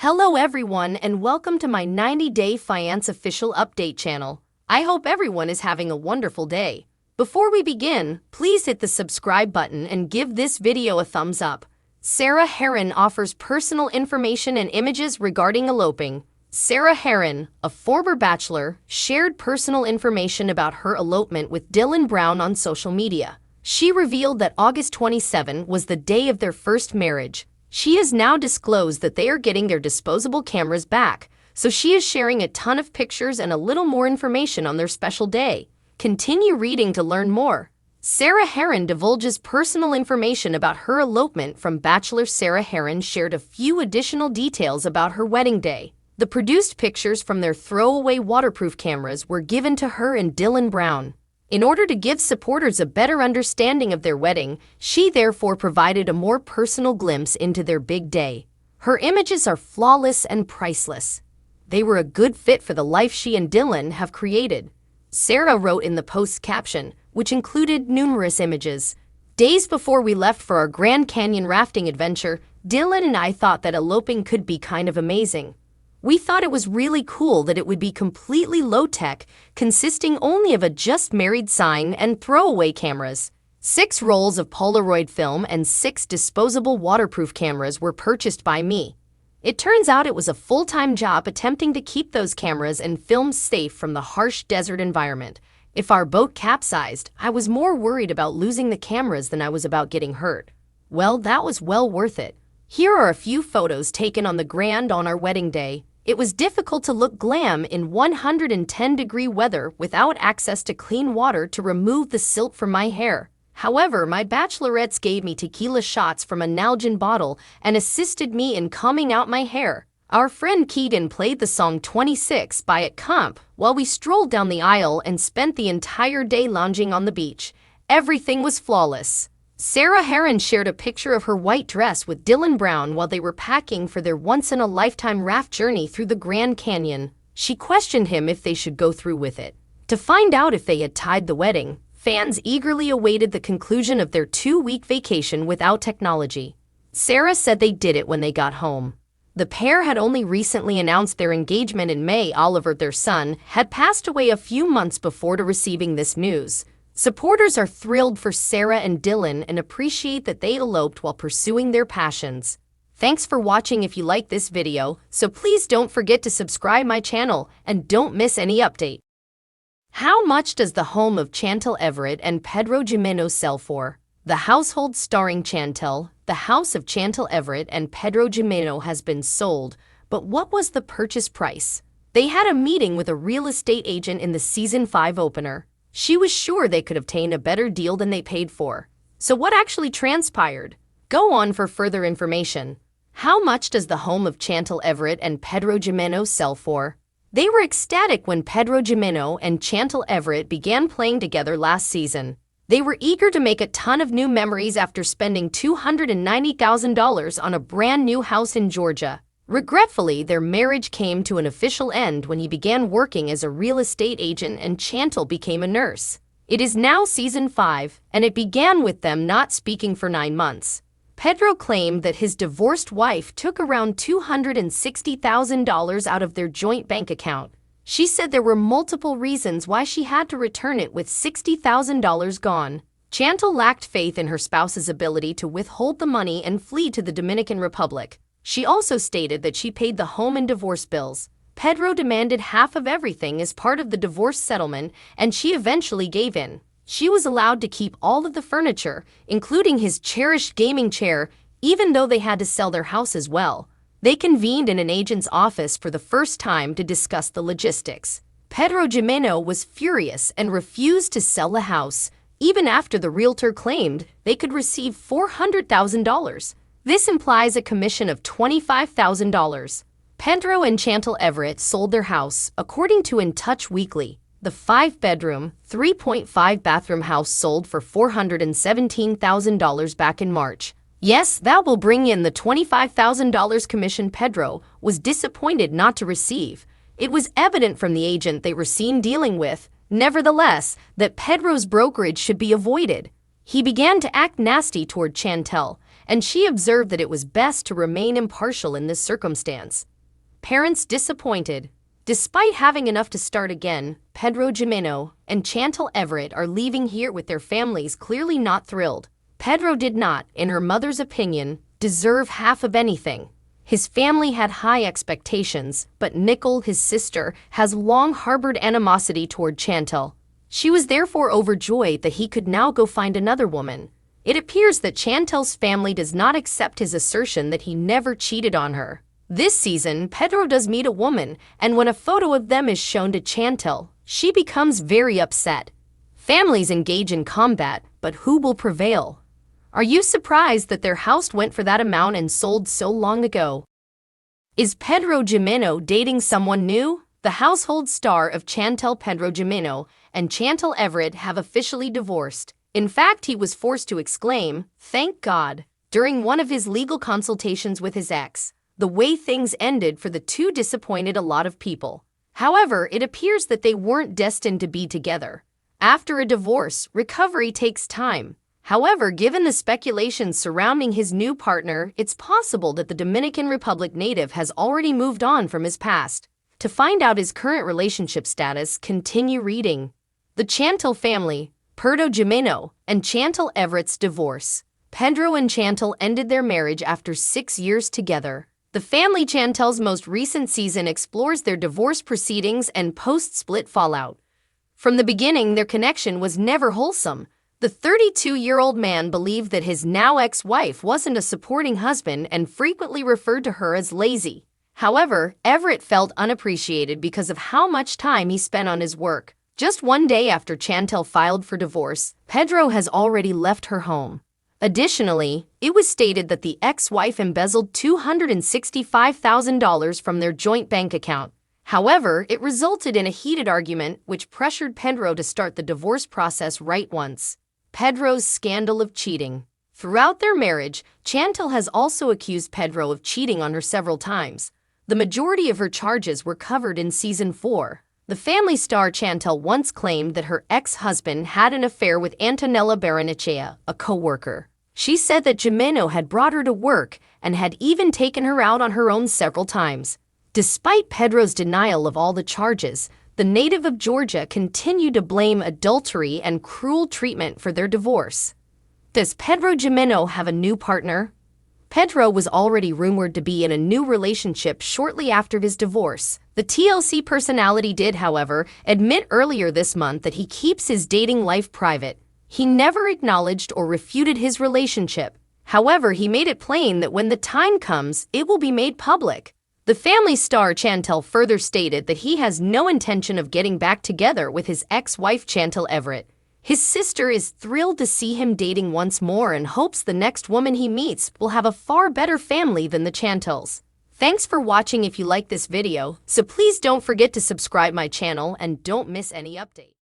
Hello everyone and welcome to my 90-day Fiance official update channel. I hope everyone is having a wonderful day. Before we begin, please hit the subscribe button and give this video a thumbs up. Sarah Heron offers personal information and images regarding eloping. Sarah Heron, a former bachelor, shared personal information about her elopement with Dylan Brown on social media. She revealed that August 27 was the day of their first marriage. She has now disclosed that they are getting their disposable cameras back, so she is sharing a ton of pictures and a little more information on their special day. Continue reading to learn more. Sarah Heron divulges personal information about her elopement from Bachelor. Sarah Heron shared a few additional details about her wedding day. The produced pictures from their throwaway waterproof cameras were given to her and Dylan Brown. In order to give supporters a better understanding of their wedding, she therefore provided a more personal glimpse into their big day. Her images are flawless and priceless. They were a good fit for the life she and Dylan have created. Sarah wrote in the post's caption, which included numerous images. Days before we left for our Grand Canyon rafting adventure, Dylan and I thought that eloping could be kind of amazing. We thought it was really cool that it would be completely low-tech, consisting only of a just-married sign and throwaway cameras. 6 rolls of Polaroid film and 6 disposable waterproof cameras were purchased by me. It turns out it was a full-time job attempting to keep those cameras and films safe from the harsh desert environment. If our boat capsized, I was more worried about losing the cameras than I was about getting hurt. Well, that was well worth it. Here are a few photos taken on the Grand on our wedding day. It was difficult to look glam in 110-degree weather without access to clean water to remove the silt from my hair. However, my bachelorettes gave me tequila shots from a Nalgene bottle and assisted me in combing out my hair. Our friend Keegan played the song 26 by At Comp while we strolled down the aisle and spent the entire day lounging on the beach. Everything was flawless. Sarah Heron shared a picture of her white dress with Dylan Brown while they were packing for their once-in-a-lifetime raft journey through the Grand Canyon. She questioned him if they should go through with it. To find out if they had tied the wedding, fans eagerly awaited the conclusion of their 2-week vacation without technology. Sarah said they did it when they got home. The pair had only recently announced their engagement in May. Oliver, their son, had passed away a few months before to receiving this news. Supporters are thrilled for Sarah and Dylan and appreciate that they eloped while pursuing their passions. Thanks for watching. If you like this video, so please don't forget to subscribe my channel and don't miss any update. How much does the home of Chantel Everett and Pedro sell for? The household starring Chantel, the house of Chantel Everett and Pedro has been sold, but what was the purchase price? They had a meeting with a real estate agent in the Season 5 opener. She was sure they could obtain a better deal than they paid for. So what actually transpired? Go on for further information. How much does the home of Chantel Everett and Pedro sell for? They were ecstatic when Pedro and Chantel Everett began playing together last season. They were eager to make a ton of new memories after spending $290,000 on a brand new house in Georgia. Regretfully, their marriage came to an official end when he began working as a real estate agent and Chantel became a nurse. It is now Season 5, and it began with them not speaking for 9 months. Pedro claimed that his divorced wife took around $260,000 out of their joint bank account. She said there were multiple reasons why she had to return it with $60,000 gone. Chantel lacked faith in her spouse's ability to withhold the money and flee to the Dominican Republic. She also stated that she paid the home and divorce bills. Pedro demanded half of everything as part of the divorce settlement, and she eventually gave in. She was allowed to keep all of the furniture, including his cherished gaming chair, even though they had to sell their house as well. They convened in an agent's office for the first time to discuss the logistics. Pedro was furious and refused to sell the house, even after the realtor claimed they could receive $400,000. This implies a commission of $25,000. Pedro and Chantel Everett sold their house, according to In Touch Weekly. The 5-bedroom, 3.5-bathroom house sold for $417,000 back in March. Yes, that will bring in the $25,000 commission Pedro was disappointed not to receive. It was evident from the agent they were seen dealing with, nevertheless, that Pedro's brokerage should be avoided. He began to act nasty toward Chantel, and she observed that it was best to remain impartial in this circumstance. parents disappointed. Despite having enough to start again, Pedro Jimeno and Chantel Everett are leaving here with their families clearly not thrilled. Pedro did not, in her mother's opinion, deserve half of anything. His family had high expectations, but Nicole, his sister, has long harbored animosity toward Chantel. She was therefore overjoyed that he could now go find another woman. It appears that Chantel's family does not accept his assertion that he never cheated on her. This season, Pedro does meet a woman, and when a photo of them is shown to Chantel, she becomes very upset. Families engage in combat, but who will prevail? Are you surprised that their house went for that amount and sold so long ago? Is Pedro Jimeno dating someone new? The household star of Chantel, Pedro Jimeno, and Chantel Everett have officially divorced. In fact, he was forced to exclaim, "Thank God," during one of his legal consultations with his ex. The way things ended for the two disappointed a lot of people. However, it appears that they weren't destined to be together. After a divorce, recovery takes time. However, given the speculations surrounding his new partner, it's possible that the Dominican Republic native has already moved on from his past. To find out his current relationship status, continue reading. The Chantel family, Pedro Jimeno, and Chantel Everett's divorce. Pedro and Chantel ended their marriage after 6 years together. The family Chantel's most recent season explores their divorce proceedings and post-split fallout. From the beginning, their connection was never wholesome. The 32-year-old man believed that his now ex-wife wasn't a supporting husband and frequently referred to her as lazy. However, Everett felt unappreciated because of how much time he spent on his work. Just one day after Chantel filed for divorce, Pedro has already left her home. Additionally, it was stated that the ex-wife embezzled $265,000 from their joint bank account. However, it resulted in a heated argument which pressured Pedro to start the divorce process right once. Pedro's scandal of cheating. Throughout their marriage, Chantel has also accused Pedro of cheating on her several times. The majority of her charges were covered in Season 4. The family star Chantel once claimed that her ex-husband had an affair with Antonella Barrenechea, a co-worker. She said that Jimeno had brought her to work and had even taken her out on her own several times. Despite Pedro's denial of all the charges, the native of Georgia continued to blame adultery and cruel treatment for their divorce. Does Pedro Jimeno have a new partner? Pedro was already rumored to be in a new relationship shortly after his divorce. The TLC personality did, however, admit earlier this month that he keeps his dating life private. He never acknowledged or refuted his relationship. However, he made it plain that when the time comes, it will be made public. The family star Chantel further stated that he has no intention of getting back together with his ex-wife Chantel Everett. His sister is thrilled to see him dating once more and hopes the next woman he meets will have a far better family than the Chantels. Thanks for watching. If you like this video, so please don't forget to subscribe my channel and don't miss any update.